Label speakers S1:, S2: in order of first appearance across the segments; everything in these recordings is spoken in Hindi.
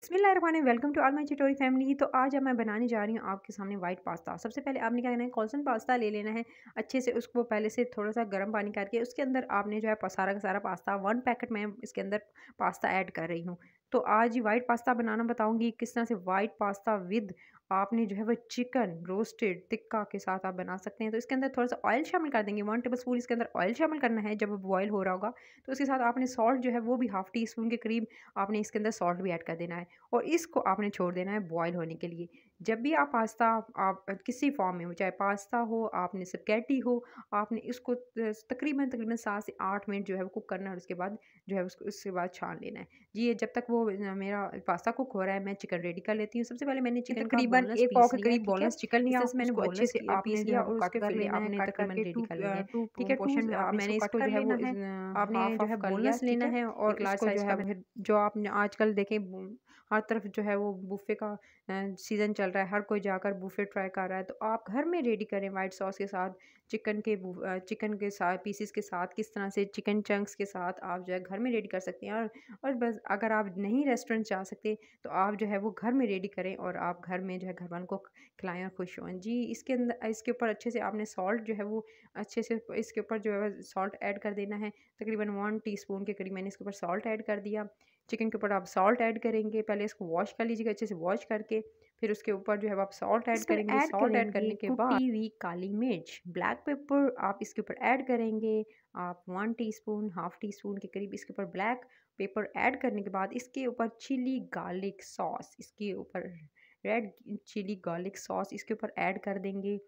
S1: बिस्मिल्लाहिर्रहमानिर्रहीम, वेलकम टू ऑल माय चिटोरी फैमिली। तो आज अब मैं बनाने जा रही हूँ आपके सामने वाइट पास्ता। सबसे पहले आपने क्या करना है, कॉल्सन पास्ता ले लेना है। अच्छे से उसको पहले से थोड़ा सा गर्म पानी करके उसके अंदर आपने जो है सारा का सारा पास्ता 1 पैकेट में इसके अंदर पास्ता ऐड कर रही हूँ। तो आज ही वाइट पास्ता बनाना बताऊँगी किस तरह से वाइट पास्ता विद आपने जो है वो चिकन रोस्टेड टिक्का के साथ आप बना सकते हैं। तो इसके अंदर थोड़ा सा ऑयल शामिल कर देंगे, 1 टेबल स्पून इसके अंदर ऑयल शामिल करना है जब बॉयल हो रहा होगा। तो उसके साथ आपने सॉल्ट जो है वो भी हाफ़ टी स्पून के करीब आपने इसके अंदर सॉल्ट भी ऐड कर देना है और इसको आपने छोड़ देना है बॉयल होने के लिए। जब भी आप पास्ता आप किसी फॉर्म में हो, चाहे पास्ता हो, आपने स्पैगेटी हो, आपने इसको तकरीबन तकरीबन 7 से 8 मिनट जो है वो कुक करना है और उसके बाद जो है उसको उसके बाद छान लेना है। जी, ये जब तक वो मेरा पास्ता कुक हो रहा है मैं चिकन रेडी कर लेती हूँ। सबसे पहले मैंने चिकन का
S2: तकरीबन
S1: बोनलेस
S2: 1 पाव
S1: पीस
S2: के
S1: लिया है,
S2: करीब
S1: ठीक है?
S2: बोनलेस चिकन
S1: इस
S2: लिया,
S1: तरह से मैंने
S2: उसको
S1: उसको अच्छे
S2: बोनलेस
S1: से
S2: पीस
S1: आपने जो
S2: लिया
S1: है
S2: और
S1: वो
S2: उसके
S1: कट कर
S2: फिले
S1: लेना है,
S2: आपने
S1: कट
S2: तकरीबन
S1: करके
S2: रेडी कर लेने हैं।
S1: 2
S2: ठीक है,
S1: पोर्शन
S2: आपने
S1: मैंने
S2: इसको
S1: इसको
S2: कट
S1: जो
S2: कर
S1: है वो
S2: लेना है,
S1: आपने जो
S2: हाफ-हाफ
S1: है
S2: कर लिया,
S1: बोनलेस
S2: ठीक
S1: लेना
S2: है?
S1: है और
S2: एक लार्ज
S1: इसको जो
S2: साइज़
S1: है
S2: का मैं
S1: फिर जो आपने आजकल देखें हर तरफ जो है वो बुफ़े का सीज़न चल रहा है, हर कोई जाकर बुफ़े ट्राई कर रहा है। तो आप घर में रेडी करें व्हाइट सॉस के साथ चिकन के साथ पीसेस के साथ किस तरह से चिकन चंक्स के साथ आप जो है घर में रेडी कर सकते हैं। और बस अगर आप नहीं रेस्टोरेंट जा सकते तो आप जो है वो घर में रेडी करें और आप घर में जो है घरवालों को खिलाएँ और खुश हों। जी, इसके अंदर इसके ऊपर अच्छे से आपने सॉल्ट जो है वो अच्छे से इसके ऊपर जो है सॉल्ट ऐड कर देना है। तकरीबन 1 टीस्पून के करीब मैंने इसके ऊपर सॉल्ट ऐड कर दिया। चिकन के ऊपर आप सॉल्ट ऐड करेंगे, पहले इसको वॉश कर लीजिएगा अच्छे से वॉश करके, फिर उसके ऊपर जो है आप सॉल्ट ऐड इस पर
S2: करेंगे।
S1: ऐड
S2: सॉल्ट ऐड
S1: करेंगे
S2: करने के बाद
S1: कुटी हुई काली मिर्च, ब्लैक पेपर आप इसके ऊपर ऐड करेंगे। आप 1 टीस्पून, हाफ़ टी स्पून के करीब इसके ऊपर ब्लैक पेपर ऐड करने के बाद इसके ऊपर चिली गार्लिक सॉस, इसके ऊपर रेड चिली गार्लिक सॉस इसके ऊपर ऐड कर देंगे।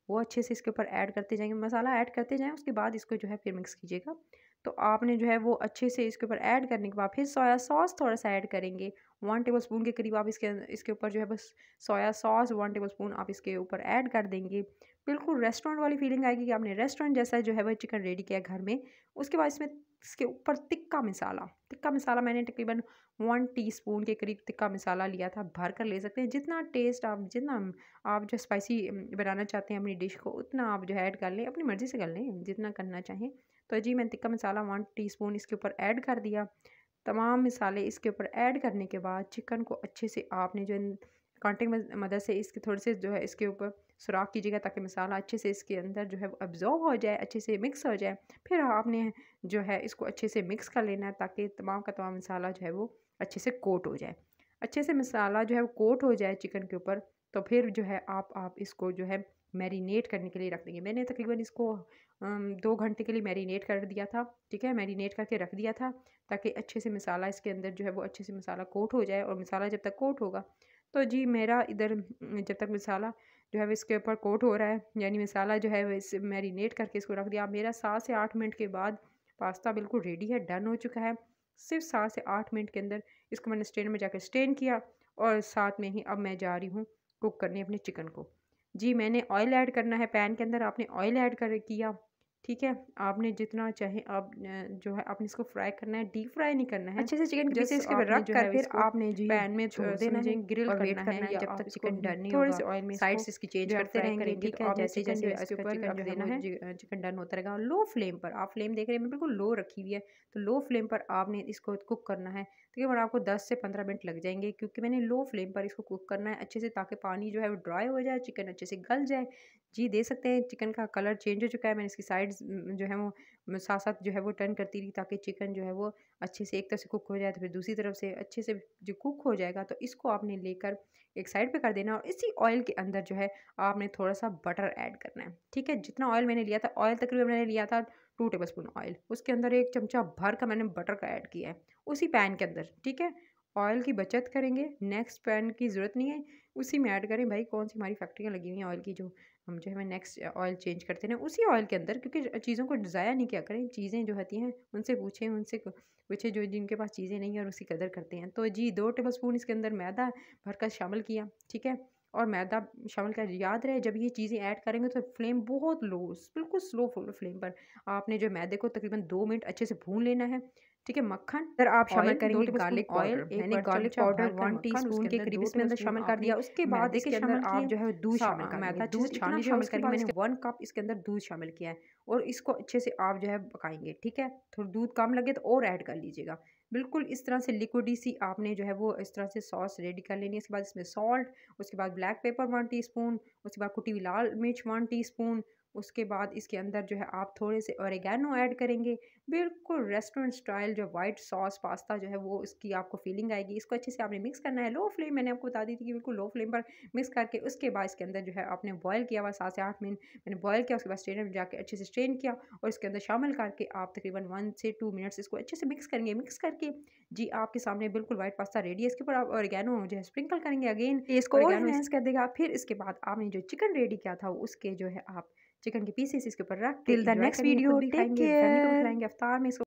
S1: वो अच्छे से इसके ऊपर ऐड करते जाएँगे, मसाला ऐड करते जाएँ, उसके बाद इसको जो है फिर मिक्स कीजिएगा। तो आपने जो है वो अच्छे से इसके ऊपर ऐड करने के बाद फिर सोया सॉस थोड़ा-सा ऐड करेंगे। 1 टेबलस्पून के करीब आप इसके ऊपर जो है बस सोया सॉस 1 टेबलस्पून आप इसके ऊपर ऐड कर देंगे। बिल्कुल रेस्टोरेंट वाली फीलिंग आएगी कि आपने रेस्टोरेंट जैसा जो है वो चिकन रेडी किया है घर में। उसके बाद इसमें इसके ऊपर तिक्का मसाला मैंने तकरीबन 1 टीस्पून के करीब तिक्का मसाला लिया था, भर कर ले सकते हैं। जितना आप जो स्पाइसी बनाना चाहते हैं अपनी डिश को उतना आप जो है ऐड कर लें, अपनी मर्ज़ी से कर लें, जितना करना चाहें। तो जी, मैंने तिक्का मसाला 1 टीस्पून इसके ऊपर ऐड कर दिया। तमाम मसाले इसके ऊपर ऐड करने के बाद चिकन को अच्छे से आपने जो कांटे की मदद से इसके थोड़े से जो है इसके ऊपर सुराख कीजिएगा ताकि मसाला अच्छे से इसके अंदर जो है वो अब्ज़ॉर्ब हो जाए, अच्छे से मिक्स हो जाए। फिर आपने जो है इसको अच्छे से मिक्स कर लेना है ताकि तमाम का तमाम मसाला जो है वो अच्छे से कोट हो जाए। अच्छे से मसाला जो है वो कोट हो जाए चिकन के ऊपर, तो फिर जो है आप इसको जो है मैरिनेट करने के लिए रख देंगे। मैंने तकरीबन इसको 2 घंटे के लिए मैरिनेट कर दिया था, ठीक है? मैरिनेट करके रख दिया था ताकि अच्छे से मसाला इसके अंदर जो है वो अच्छे से मसाला कोट हो जाए और मसाला जब तक कोट होगा तो जी मेरा इधर जब तक मसाला जो है वो इसके ऊपर कोट हो रहा है, यानी मसाला जो है वो इस मैरिनेट करके इसको रख दिया। मेरा 7 से 8 मिनट के बाद पास्ता बिल्कुल रेडी है, डन हो चुका है। सिर्फ 7 से 8 मिनट के अंदर इसको मैंने स्ट्रेन में जाकर स्ट्रेन किया और साथ में ही अब मैं जा रही हूँ कुक करने अपने चिकन को। जी, मैंने ऑयल ऐड करना है पैन के अंदर, आपने ऑयल ऐड कर किया, ठीक है? आपने जितना चाहे आप जो है आपने इसको फ्राई करना है, डीप फ्राई नहीं करना है।
S2: अच्छे से चिकन के
S1: जस्ट
S2: पीसेस के ऊपर
S1: आपने
S2: रख
S1: जो
S2: कर
S1: है
S2: फिर
S1: इसको
S2: आपने जी
S1: पैन में
S2: छोड़ देना है
S1: समझें ग्रिल
S2: और वेट
S1: करना है
S2: करना है
S1: या
S2: जब
S1: आप
S2: तक
S1: इसको
S2: चिकन डन नहीं
S1: थोड़े
S2: होगा।
S1: से ऑयल में इसको
S2: साइड्स इसकी चेंज
S1: जो है
S2: करते
S1: फ्राई
S2: रहेंगे,
S1: करेंगे।
S2: ठीक
S1: तो
S2: है?
S1: आपने
S2: जैसे
S1: चिकन
S2: जैसे
S1: जो है
S2: इसके
S1: इसके
S2: ऊपर
S1: चिकन
S2: रख
S1: जो है
S2: देना
S1: वो
S2: है।
S1: चिकन डन होता रहेगा। लो फ्लेम पर आप फ्लेम देख रहे हैं बिल्कुल लो रखी हुई है, तो लो फ्लेम पर आपने इसको कुक करना है। तकरीबन आपको 10 से 15 मिनट लग जाएँगे क्योंकि मैंने लो फ्लेम पर इसको कुक करना है अच्छे से ताकि पानी जो है वो ड्राई हो जाए, चिकन अच्छे से गल जाए। जी, देख सकते हैं चिकन का कलर चेंज हो चुका है। मैंने इसकी साइड्स जो है वो साथ-साथ जो है वो टर्न करती रही ताकि चिकन जो है वो अच्छे से एक तरफ से कुक हो जाए तो फिर दूसरी तरफ से अच्छे से जो कुक हो जाएगा तो इसको आपने लेकर एक साइड पे कर देना और इसी ऑयल के अंदर जो है आपने थोड़ा-सा बटर ऐड करना है, ठीक है? जितना ऑयल मैंने लिया था, ऑयल तकरीबन मैंने लिया था 2 टेबलस्पून ऑयल, उसके अंदर 1 चमचा भर का मैंने बटर का ऐड किया है, उसी पैन के अंदर, ठीक है? ऑयल की बचत करेंगे, नेक्स्ट पैन की ज़रूरत नहीं है, उसी में ऐड करें। भाई कौन-सी हमारी फैक्ट्रियाँ लगी हुई हैं ऑयल की जो हम जो है नेक्स्ट ऑयल चेंज करते रहें उसी ऑयल के अंदर क्योंकि चीज़ों को ज़ाया नहीं किया करें। चीज़ें जो होती हैं उनसे पूछें, उनसे पूछे जो जिनके पास चीज़ें नहीं हैं और उसकी कदर करते हैं। तो जी 2 टेबलस्पून इसके अंदर मैदा भरकर शामिल किया, ठीक है? और मैदा शामिल कर याद रहे जब ये चीज़ें ऐड करेंगे तो फ्लेम बहुत लो बिल्कुल स्लो फ्लेम पर आपने जो मैदे को तकरीबन 2 मिनट अच्छे से भून लेना है, ठीक है? मक्खन
S2: फिर आप शामिल
S1: ऑयल 2
S2: करेंगे
S1: टेबलस्पून
S2: गार्लिक
S1: ऑयल,
S2: पाउडर।
S1: 1
S2: मैंने
S1: बड़ा
S2: गार्लिक
S1: चमचा
S2: पाउडर
S1: भरकर
S2: 1
S1: मक्खन,
S2: टीस्पून
S1: उसके
S2: के
S1: अंदर
S2: करीब
S1: 2
S2: इसमें अंदर
S1: टेबलस्पून
S2: शामिल कर
S1: आपने
S2: दिया। उसके बाद
S1: मैदे के
S2: इसके अंदर
S1: शामिल
S2: आप
S1: किए।
S2: जो है दूध शामिल कर
S1: मैदा
S2: लेंगे।
S1: अच्छे से
S2: दूध
S1: छान
S2: इतना
S1: लीजिए और
S2: शामिल
S1: उसके
S2: करेंगे,
S1: बाद
S2: मैंने
S1: इसके
S2: 1 कप
S1: इसके अंदर दूध शामिल किया है और इसको अच्छे से आप जो है पकाएँगे, ठीक है? थोड़ा दूध कम लगे तो और ऐड कर लीजिएगा। बिल्कुल इस तरह से लिक्विडी सी आपने जो है वो इस तरह से सॉस रेडी कर लेनी है। इसके बाद इसमें सॉल्ट, उसके बाद ब्लैक पेपर 1 टीस्पून, उसके बाद कुटी हुई लाल मिर्च 1 टीस्पून, उसके बाद इसके अंदर जो है आप थोड़े से ओरिगैनो ऐड करेंगे। बिल्कुल रेस्टोरेंट स्टाइल जो व्हाइट सॉस पास्ता जो है वो इसकी आपको फीलिंग आएगी। इसको अच्छे से आपने मिक्स करना है, लो फ्लेम मैंने आपको बता दी थी कि बिल्कुल लो फ्लेम पर मिक्स करके उसके बाद इसके अंदर जो है आपने बॉयल किया हुआ 7 से 8 मिनट मैंने बॉयल किया, उसके बाद स्ट्रेनर में जाके अच्छे से स्ट्रेन किया और इसके अंदर शामिल करके आप तकरीबन 1 से 2 मिनट्स इसको अच्छे से मिक्स करेंगे। मिक्स करके जी आपके सामने बिल्कुल व्हाइट पास्ता रेडी है। इसके ऊपर आप ओरिगैनो जो है स्प्रिंकल करेंगे, अगेन टेस्ट को और एनहांस कर देगा। फिर इसके बाद आपने जो चिकन रेडी किया था उसके जो है आप चिकन के पीसेस इसके ऊपर रख के
S2: टिल द
S1: एंजॉय
S2: नेक्स्ट
S1: करेंगे, खुद
S2: वीडियो,
S1: भी
S2: टेक
S1: खाएँगे, फैमिली को भी
S2: केयर।
S1: खिलाएँगे। इफ्तार में इसको